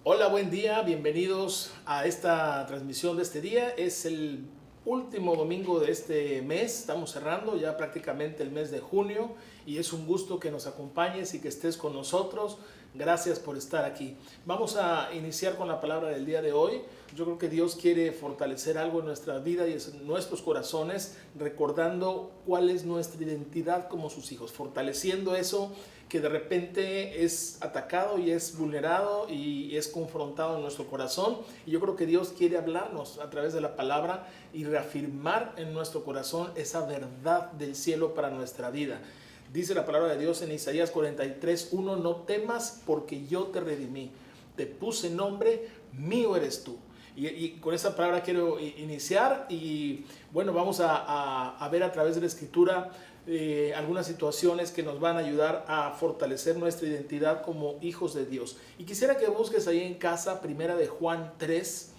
Hola, buen día, bienvenidos a esta transmisión de este día. Es el último domingo de este mes, estamos cerrando ya prácticamente el mes de junio y es un gusto que nos acompañes y que estés con nosotros. Gracias por estar aquí. Vamos a iniciar con la palabra del día de hoy. Yo creo que Dios quiere fortalecer algo en nuestra vida y en nuestros corazones, recordando cuál es nuestra identidad como sus hijos, fortaleciendo eso que de repente es atacado y es vulnerado y es confrontado en nuestro corazón. Y yo creo que Dios quiere hablarnos a través de la palabra y reafirmar en nuestro corazón esa verdad del cielo para nuestra vida. Dice la palabra de Dios en Isaías 43:1: no temas porque yo te redimí, te puse nombre, mío eres tú. Y con esa palabra quiero iniciar y bueno, vamos a ver a través de la escritura algunas situaciones que nos van a ayudar a fortalecer nuestra identidad como hijos de Dios. Y quisiera que busques ahí en casa Primera de Juan 3.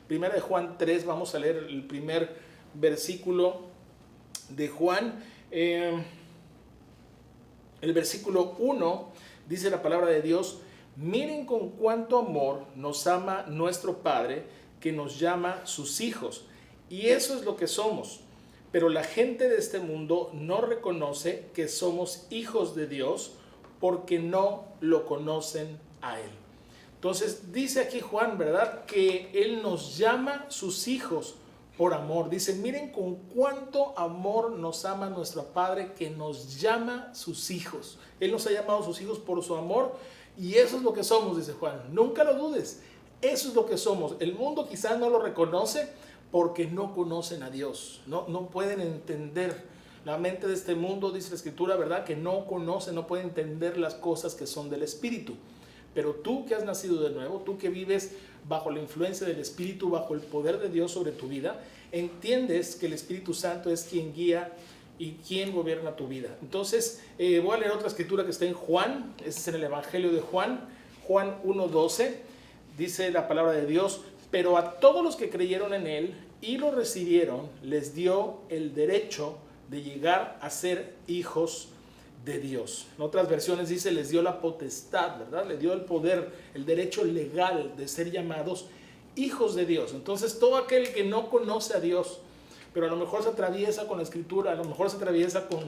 Primera de Juan 3, vamos a leer el primer versículo de Juan. El versículo 1 dice la palabra de Dios: miren con cuánto amor nos ama nuestro Padre, que nos llama sus hijos. Y eso es lo que somos. Pero la gente de este mundo no reconoce que somos hijos de Dios porque no lo conocen a Él. Entonces dice aquí Juan, ¿verdad?, que Él nos llama sus hijos por amor. Dice, miren con cuánto amor nos ama nuestro Padre, que nos llama sus hijos. Él nos ha llamado sus hijos por su amor y eso es lo que somos, dice Juan. Nunca lo dudes, eso es lo que somos. El mundo quizás no lo reconoce porque no conocen a Dios, no pueden entender. La mente de este mundo, dice la Escritura, ¿verdad?, que no conoce, no puede entender las cosas que son del Espíritu. Pero tú que has nacido de nuevo, tú que vives bajo la influencia del Espíritu, bajo el poder de Dios sobre tu vida, entiendes que el Espíritu Santo es quien guía y quien gobierna tu vida. Entonces, voy a leer otra escritura que está en Juan, este es en el Evangelio de Juan, Juan 1:12, dice la palabra de Dios: pero a todos los que creyeron en Él y lo recibieron, les dio el derecho de llegar a ser hijos de Dios. En otras versiones dice, les dio la potestad, ¿verdad? Le dio el poder, el derecho legal de ser llamados hijos de Dios. Entonces, todo aquel que no conoce a Dios, pero a lo mejor se atraviesa con la Escritura, a lo mejor se atraviesa con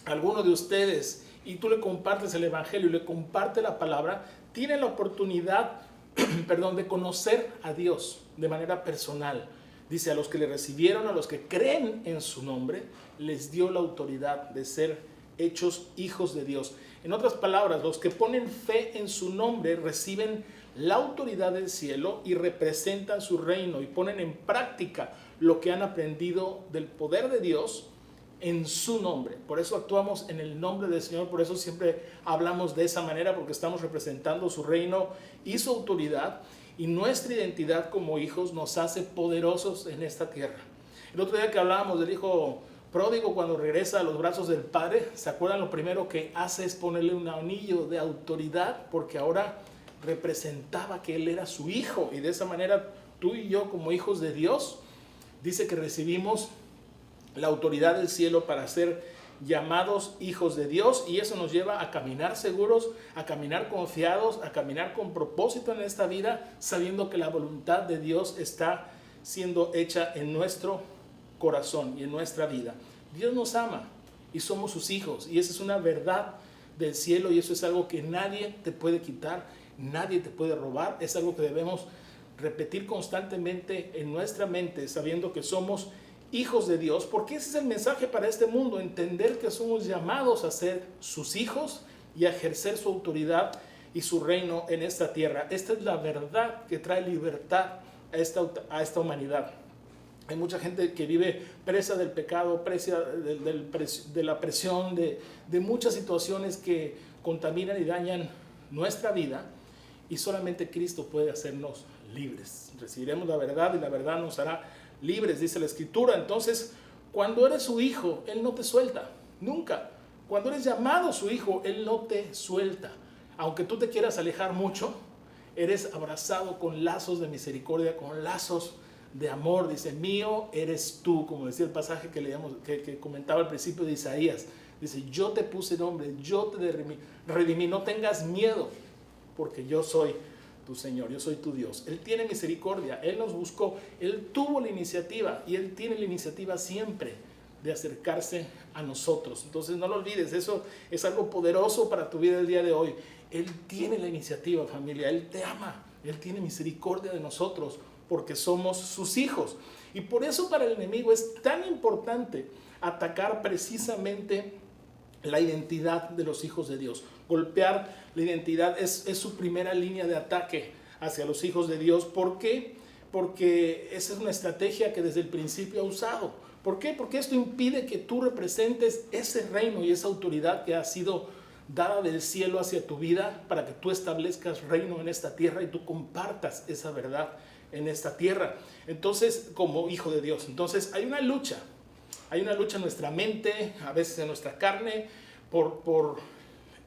alguno de ustedes, y tú le compartes el Evangelio y le comparte la palabra, tiene la oportunidad de conocer a Dios de manera personal. Dice, a los que le recibieron, a los que creen en su nombre, les dio la autoridad de ser hechos hijos de Dios. En otras palabras, los que ponen fe en su nombre reciben la autoridad del cielo y representan su reino y ponen en práctica lo que han aprendido del poder de Dios en su nombre. Por eso actuamos en el nombre del Señor, por eso siempre hablamos de esa manera, porque estamos representando su reino y su autoridad, y nuestra identidad como hijos nos hace poderosos en esta tierra. El otro día que hablábamos del hijo pródigo, cuando regresa a los brazos del Padre, ¿se acuerdan? Lo primero que hace es ponerle un anillo de autoridad, porque ahora representaba que él era su hijo, y de esa manera tú y yo como hijos de Dios, dice que recibimos la autoridad del cielo para ser llamados hijos de Dios, y eso nos lleva a caminar seguros, a caminar confiados, a caminar con propósito en esta vida, sabiendo que la voluntad de Dios está siendo hecha en nuestro corazón y en nuestra vida. Dios nos ama y somos sus hijos, y esa es una verdad del cielo, y eso es algo que nadie te puede quitar, nadie te puede robar. Es algo que debemos repetir constantemente en nuestra mente, sabiendo que somos hijos de Dios, porque ese es el mensaje para este mundo: entender que somos llamados a ser sus hijos y a ejercer su autoridad y su reino en esta tierra. Esta es la verdad que trae libertad a esta humanidad. Hay mucha gente que vive presa del pecado, presa de la presión, de muchas situaciones que contaminan y dañan nuestra vida, y solamente Cristo puede hacernos libres. Recibiremos la verdad y la verdad nos hará libres, dice la Escritura. Entonces, cuando eres su hijo, Él no te suelta, nunca. Cuando eres llamado su hijo, Él no te suelta. Aunque tú te quieras alejar mucho, eres abrazado con lazos de misericordia, con lazos de amor. Dice, mío eres tú, como decía el pasaje que leíamos, que comentaba al principio de Isaías. Dice, yo te puse nombre, yo te redimí, no tengas miedo, porque yo soy tu Señor, yo soy tu Dios. Él tiene misericordia, Él nos buscó, Él tuvo la iniciativa y Él tiene la iniciativa siempre de acercarse a nosotros. Entonces no lo olvides, eso es algo poderoso para tu vida el día de hoy. Él tiene la iniciativa, familia, Él te ama, Él tiene misericordia de nosotros porque somos sus hijos. Y por eso para el enemigo es tan importante atacar precisamente la identidad de los hijos de Dios. Golpear la identidad es su primera línea de ataque hacia los hijos de Dios. ¿Por qué? Porque esa es una estrategia que desde el principio ha usado. ¿Por qué? Porque esto impide que tú representes ese reino y esa autoridad que ha sido dada del cielo hacia tu vida para que tú establezcas reino en esta tierra y tú compartas esa verdad en esta tierra. Entonces, como hijo de Dios. Entonces, hay una lucha en nuestra mente, a veces en nuestra carne, por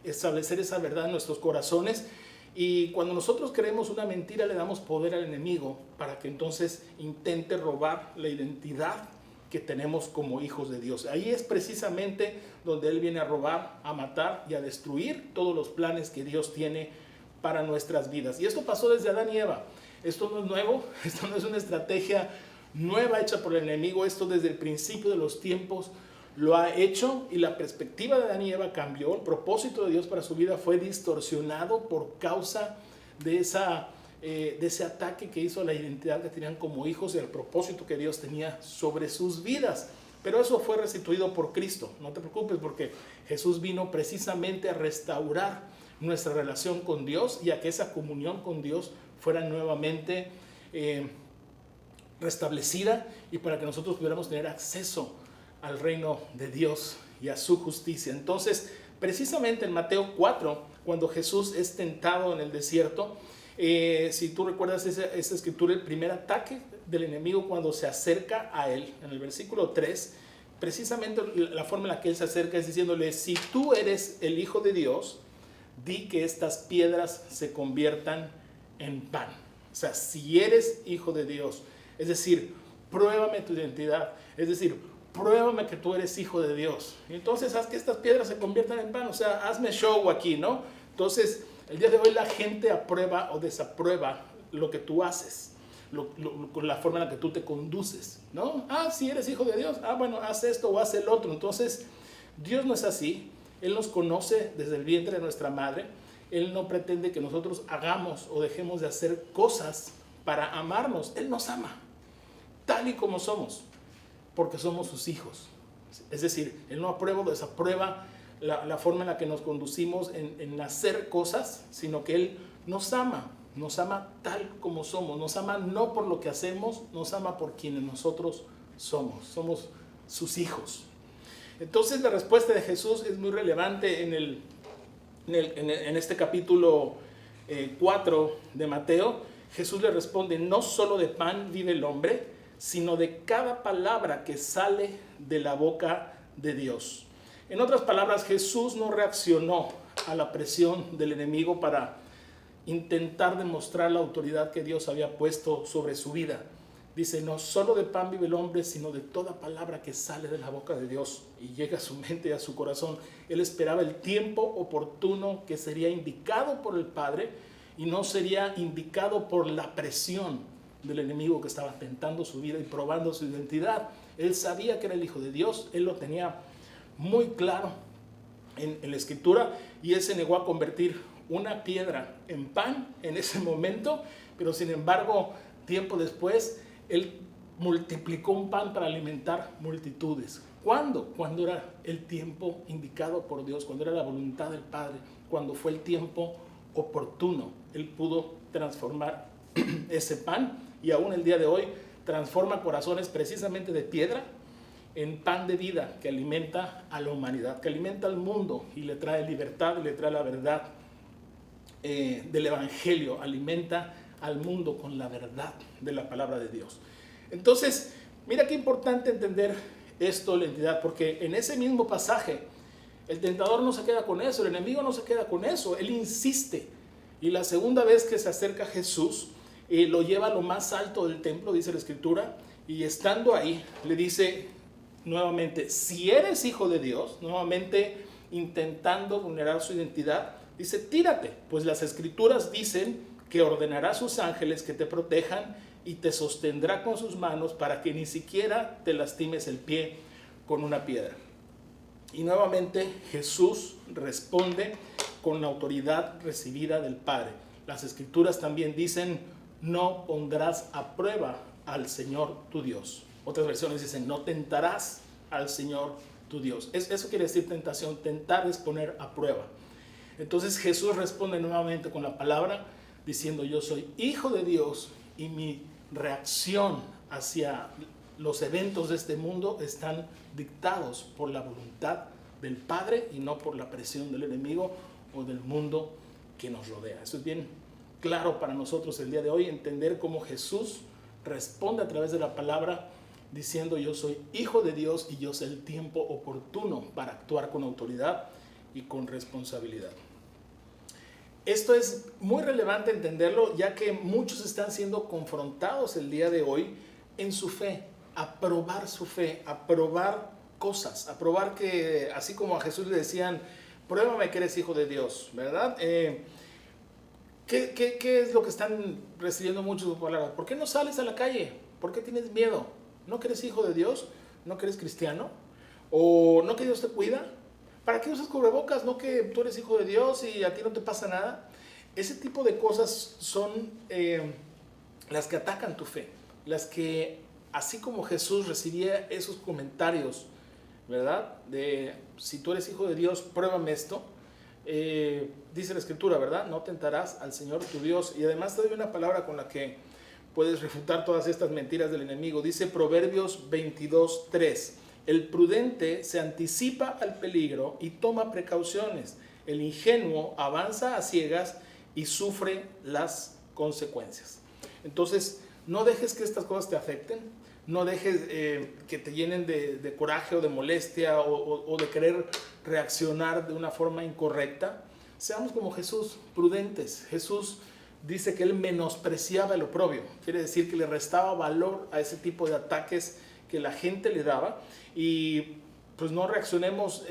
establecer esa verdad en nuestros corazones. Y cuando nosotros creemos una mentira, le damos poder al enemigo para que entonces intente robar la identidad que tenemos como hijos de Dios. Ahí es precisamente donde Él viene a robar, a matar y a destruir todos los planes que Dios tiene para nuestras vidas. Y esto pasó desde Adán y Eva. Esto no es nuevo, esto no es una estrategia nueva hecha por el enemigo. Esto desde el principio de los tiempos lo ha hecho y la perspectiva de Adán y Eva cambió. El propósito de Dios para su vida fue distorsionado por causa de ese ataque que hizo a la identidad que tenían como hijos y el propósito que Dios tenía sobre sus vidas. Pero eso fue restituido por Cristo. No te preocupes, porque Jesús vino precisamente a restaurar nuestra relación con Dios y a que esa comunión con Dios fuera nuevamente restablecida y para que nosotros pudiéramos tener acceso al reino de Dios y a su justicia. Entonces, precisamente en Mateo 4, cuando Jesús es tentado en el desierto, si tú recuerdas esa escritura, el primer ataque del enemigo cuando se acerca a él, en el versículo 3, precisamente la forma en la que él se acerca es diciéndole: si tú eres el Hijo de Dios, di que estas piedras se conviertan en pan. O sea, si eres hijo de Dios, es decir, pruébame tu identidad, es decir, pruébame que tú eres hijo de Dios. Y entonces haz que estas piedras se conviertan en pan, o sea, hazme show aquí, ¿no? Entonces, el día de hoy la gente aprueba o desaprueba lo que tú haces, con la forma en la que tú te conduces, ¿no? Si eres hijo de Dios, bueno, haz esto o haz el otro. Entonces, Dios no es así. Él nos conoce desde el vientre de nuestra madre. Él no pretende que nosotros hagamos o dejemos de hacer cosas para amarnos. Él nos ama, tal y como somos, porque somos sus hijos. Es decir, Él no aprueba o desaprueba la forma en la que nos conducimos en hacer cosas, sino que Él nos ama tal como somos, nos ama no por lo que hacemos, nos ama por quienes nosotros somos sus hijos. Entonces la respuesta de Jesús es muy relevante en este capítulo 4 de Mateo. Jesús le responde: no solo de pan vive el hombre, sino de cada palabra que sale de la boca de Dios. En otras palabras, Jesús no reaccionó a la presión del enemigo para intentar demostrar la autoridad que Dios había puesto sobre su vida. Dice: no solo de pan vive el hombre, sino de toda palabra que sale de la boca de Dios y llega a su mente y a su corazón. Él esperaba el tiempo oportuno que sería indicado por el Padre y no sería indicado por la presión del enemigo que estaba tentando su vida y probando su identidad. Él sabía que era el Hijo de Dios, él lo tenía muy claro en la Escritura, y él se negó a convertir una piedra en pan en ese momento, pero sin embargo, tiempo después, él multiplicó un pan para alimentar multitudes. ¿Cuándo? Cuando era el tiempo indicado por Dios, cuando era la voluntad del Padre, cuando fue el tiempo oportuno. Él pudo transformar ese pan, y aún el día de hoy transforma corazones precisamente de piedra en pan de vida que alimenta a la humanidad, que alimenta al mundo y le trae libertad y le trae la verdad del Evangelio. Alimenta al mundo con la verdad de la palabra de Dios. Entonces, mira qué importante entender esto, la identidad, porque en ese mismo pasaje el tentador no se queda con eso, el enemigo no se queda con eso, él insiste. Y la segunda vez que se acerca a Jesús, lo lleva a lo más alto del templo, dice la Escritura, y estando ahí le dice nuevamente: si eres hijo de Dios, nuevamente intentando vulnerar su identidad, dice: tírate, pues las Escrituras dicen que ordenará a sus ángeles que te protejan y te sostendrá con sus manos para que ni siquiera te lastimes el pie con una piedra. Y nuevamente Jesús responde con la autoridad recibida del Padre. Las Escrituras también dicen: no pondrás a prueba al Señor tu Dios. Otras versiones dicen: no tentarás al Señor tu Dios. Eso quiere decir tentación. Tentar es poner a prueba. Entonces Jesús responde nuevamente con la palabra diciendo: yo soy hijo de Dios, y mi reacción hacia los eventos de este mundo están dictados por la voluntad del Padre y no por la presión del enemigo o del mundo que nos rodea. Eso es bien claro para nosotros el día de hoy, entender cómo Jesús responde a través de la palabra diciendo: yo soy hijo de Dios y yo sé el tiempo oportuno para actuar con autoridad y con responsabilidad. Esto es muy relevante entenderlo, ya que muchos están siendo confrontados el día de hoy en su fe, a probar su fe, a probar cosas, a probar que, así como a Jesús le decían: pruébame que eres hijo de Dios, ¿verdad? ¿Qué es lo que están recibiendo muchos palabras? ¿Por qué no sales a la calle? ¿Por qué tienes miedo? ¿No que eres hijo de Dios? ¿No que eres cristiano? ¿O no que Dios te cuida? ¿Para qué usas cubrebocas? ¿No que tú eres hijo de Dios y a ti no te pasa nada? Ese tipo de cosas son las que atacan tu fe, las que, así como Jesús recibía esos comentarios, ¿verdad? De: si tú eres hijo de Dios, pruébame esto. Dice la Escritura, ¿verdad? No tentarás al Señor tu Dios. Y además te doy una palabra con la que puedes refutar todas estas mentiras del enemigo. Dice Proverbios 22:3: el prudente se anticipa al peligro y toma precauciones. El ingenuo avanza a ciegas y sufre las consecuencias. Entonces, no dejes que estas cosas te afecten. No dejes que te llenen de coraje o de molestia o de querer reaccionar de una forma incorrecta. Seamos como Jesús, prudentes. Jesús dice que él menospreciaba el oprobio. Quiere decir que le restaba valor a ese tipo de ataques que la gente le daba. Y pues no reaccionemos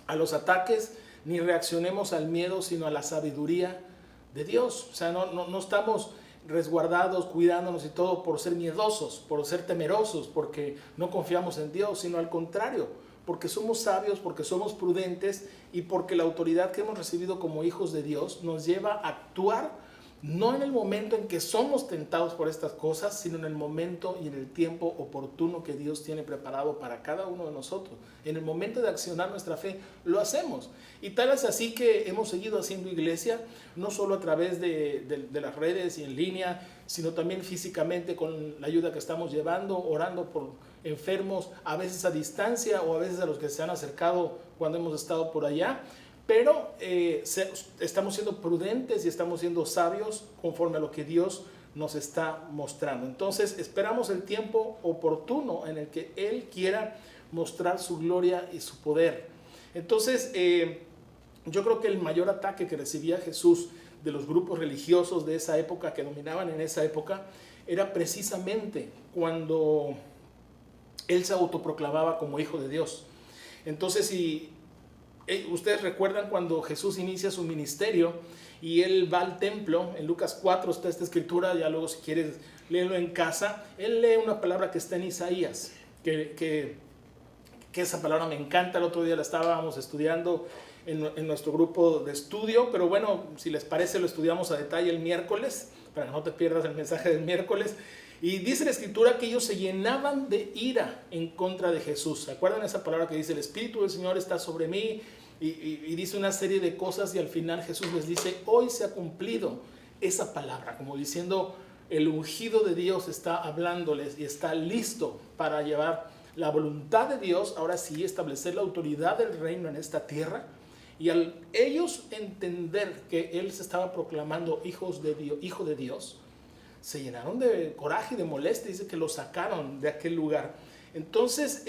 a los ataques, ni reaccionemos al miedo, sino a la sabiduría de Dios. O sea, no estamos resguardados, cuidándonos y todo por ser miedosos, por ser temerosos, porque no confiamos en Dios, sino al contrario, porque somos sabios, porque somos prudentes y porque la autoridad que hemos recibido como hijos de Dios nos lleva a actuar no en el momento en que somos tentados por estas cosas, sino en el momento y en el tiempo oportuno que Dios tiene preparado para cada uno de nosotros. En el momento de accionar nuestra fe, lo hacemos. Y tal es así que hemos seguido haciendo iglesia, no solo a través de las redes y en línea, sino también físicamente con la ayuda que estamos llevando, orando por enfermos, a veces a distancia o a veces a los que se han acercado cuando hemos estado por allá. Pero estamos siendo prudentes y estamos siendo sabios conforme a lo que Dios nos está mostrando. Entonces esperamos el tiempo oportuno en el que Él quiera mostrar su gloria y su poder. Entonces yo creo que el mayor ataque que recibía Jesús de los grupos religiosos de esa época, que dominaban en esa época, era precisamente cuando Él se autoproclamaba como hijo de Dios. Entonces, si ustedes recuerdan cuando Jesús inicia su ministerio y él va al templo, en Lucas 4 está esta escritura, ya luego si quieres léelo en casa, él lee una palabra que está en Isaías, que esa palabra me encanta. El otro día la estábamos estudiando en nuestro grupo de estudio, pero bueno, si les parece lo estudiamos a detalle el miércoles, para que no te pierdas el mensaje del miércoles. Y dice la escritura que ellos se llenaban de ira en contra de Jesús. ¿Se acuerdan esa palabra que dice: el Espíritu del Señor está sobre mí? Y dice una serie de cosas y al final Jesús les dice: hoy se ha cumplido esa palabra, como diciendo, el ungido de Dios está hablándoles y está listo para llevar la voluntad de Dios, ahora sí, establecer la autoridad del reino en esta tierra. Y al ellos entender que Él se estaba proclamando hijo de Dios, se llenaron de coraje y de molestia. Dice que lo sacaron de aquel lugar. Entonces,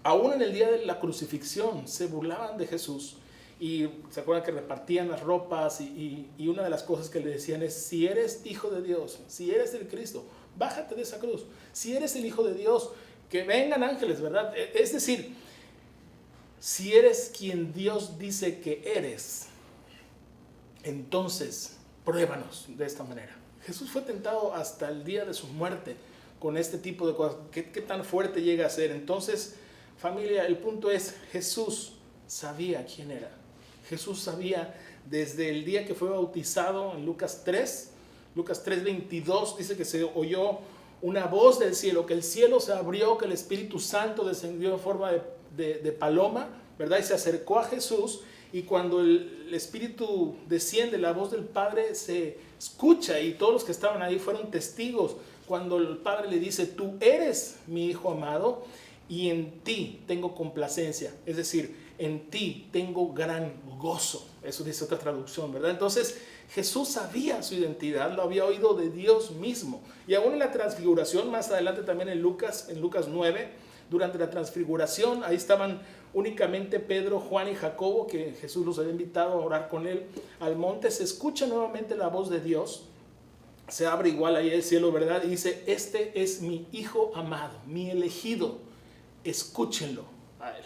aún en el día de la crucifixión, se burlaban de Jesús. Y se acuerdan que repartían las ropas y una de las cosas que le decían es: si eres hijo de Dios, si eres el Cristo, bájate de esa cruz. Si eres el hijo de Dios, que vengan ángeles, ¿verdad? Es decir, si eres quien Dios dice que eres, entonces pruébanos de esta manera. Jesús fue tentado hasta el día de su muerte con este tipo de cosas. ¿Qué tan fuerte llega a ser? Entonces, familia, el punto es, Jesús sabía quién era. Jesús sabía desde el día que fue bautizado en Lucas 3:22, dice que se oyó una voz del cielo, que el cielo se abrió, que el Espíritu Santo descendió en forma de paloma, ¿verdad? Y se acercó a Jesús, y cuando el Espíritu desciende, la voz del Padre se escucha, y todos los que estaban ahí fueron testigos, cuando el Padre le dice, tú eres mi Hijo amado, y en ti tengo complacencia, es decir, en ti tengo gran gozo. Eso dice otra traducción, ¿verdad? Entonces Jesús sabía su identidad, lo había oído de Dios mismo. Y aún en la transfiguración, más adelante también en Lucas 9, durante la transfiguración, ahí estaban únicamente Pedro, Juan y Jacobo, que Jesús los había invitado a orar con él al monte. Se escucha nuevamente la voz de Dios, se abre igual ahí el cielo, ¿verdad? Y dice, este es mi Hijo amado, mi elegido, escúchenlo a él.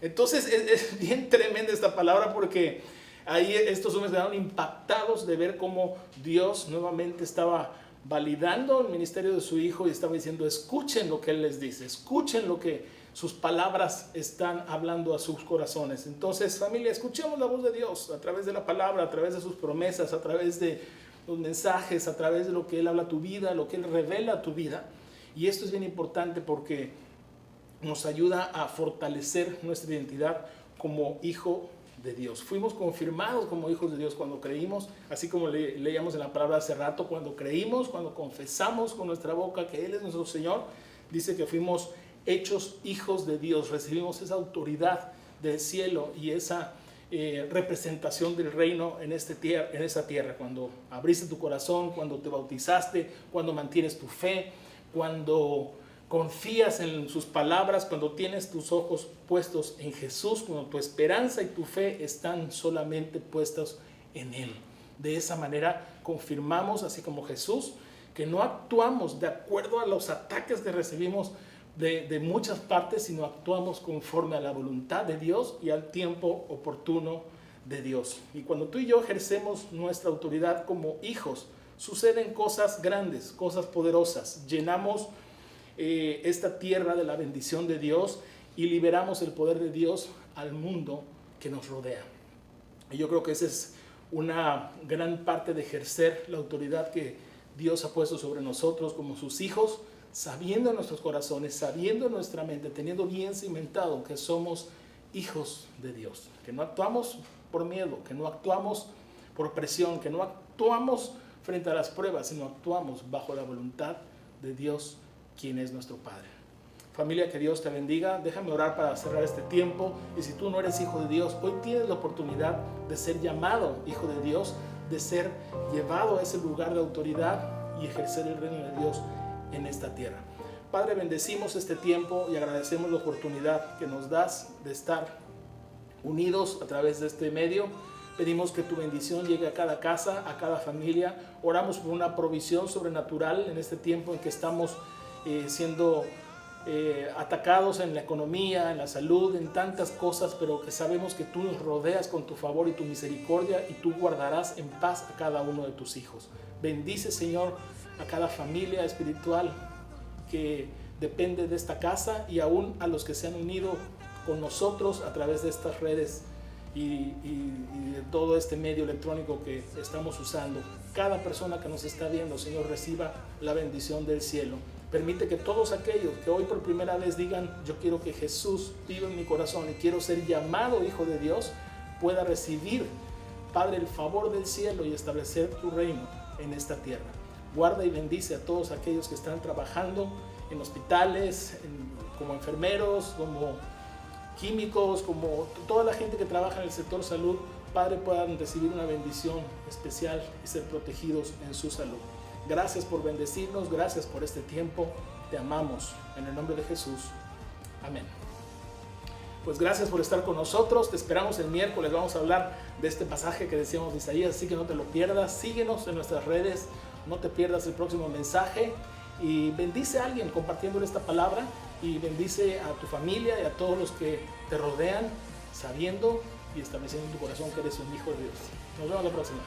Entonces es bien tremenda esta palabra, porque ahí estos hombres quedaron impactados de ver cómo Dios nuevamente estaba validando el ministerio de su Hijo y estaba diciendo, escuchen lo que Él les dice, escuchen lo que sus palabras están hablando a sus corazones. Entonces, familia, escuchemos la voz de Dios a través de la palabra, a través de sus promesas, a través de los mensajes, a través de lo que Él habla a tu vida, lo que Él revela a tu vida. Y esto es bien importante porque nos ayuda a fortalecer nuestra identidad como hijo de Dios. Fuimos confirmados como hijos de Dios cuando creímos, así como leíamos en la palabra hace rato, cuando creímos, cuando confesamos con nuestra boca que Él es nuestro Señor, dice que fuimos hechos hijos de Dios, recibimos esa autoridad del cielo y esa representación del reino en esa tierra, cuando abriste tu corazón, cuando te bautizaste, cuando mantienes tu fe, cuando confías en sus palabras, cuando tienes tus ojos puestos en Jesús, cuando tu esperanza y tu fe están solamente puestos en Él. De esa manera confirmamos, así como Jesús, que no actuamos de acuerdo a los ataques que recibimos de muchas partes, sino actuamos conforme a la voluntad de Dios y al tiempo oportuno de Dios. Y cuando tú y yo ejercemos nuestra autoridad como hijos, suceden cosas grandes, cosas poderosas. Llenamos esta tierra de la bendición de Dios y liberamos el poder de Dios al mundo que nos rodea. Y yo creo que esa es una gran parte de ejercer la autoridad que Dios ha puesto sobre nosotros como sus hijos, sabiendo en nuestros corazones, sabiendo en nuestra mente, teniendo bien cimentado que somos hijos de Dios, que no actuamos por miedo, que no actuamos por presión, que no actuamos frente a las pruebas, sino actuamos bajo la voluntad de Dios, quien es nuestro Padre. Familia, que Dios te bendiga. Déjame orar para cerrar este tiempo. Y si tú no eres hijo de Dios, hoy tienes la oportunidad de ser llamado hijo de Dios, de ser llevado a ese lugar de autoridad y ejercer el reino de Dios en esta tierra. Padre, bendecimos este tiempo y agradecemos la oportunidad que nos das de estar unidos a través de este medio. Pedimos que tu bendición llegue a cada casa, a cada familia. Oramos por una provisión sobrenatural en este tiempo en que estamos siendo atacados en la economía, en la salud, en tantas cosas, pero que sabemos que tú nos rodeas con tu favor y tu misericordia y tú guardarás en paz a cada uno de tus hijos. Bendice, Señor, a cada familia espiritual que depende de esta casa y aún a los que se han unido con nosotros a través de estas redes y de todo este medio electrónico que estamos usando. Cada persona que nos está viendo, Señor, reciba la bendición del cielo. Permite que todos aquellos que hoy por primera vez digan, yo quiero que Jesús viva en mi corazón y quiero ser llamado hijo de Dios, pueda recibir, Padre, el favor del cielo y establecer tu reino en esta tierra. Guarda y bendice a todos aquellos que están trabajando en hospitales, como enfermeros, como químicos, como toda la gente que trabaja en el sector salud. Padre, puedan recibir una bendición especial y ser protegidos en su salud. Gracias por bendecirnos, gracias por este tiempo. Te amamos en el nombre de Jesús. Amén. Pues gracias por estar con nosotros. Te esperamos el miércoles. Vamos a hablar de este pasaje que decíamos de Isaías, así que no te lo pierdas. Síguenos en nuestras redes. No te pierdas el próximo mensaje. Y bendice a alguien compartiendo esta palabra. Y bendice a tu familia y a todos los que te rodean, sabiendo y estableciendo en tu corazón que eres un hijo de Dios. Nos vemos la próxima.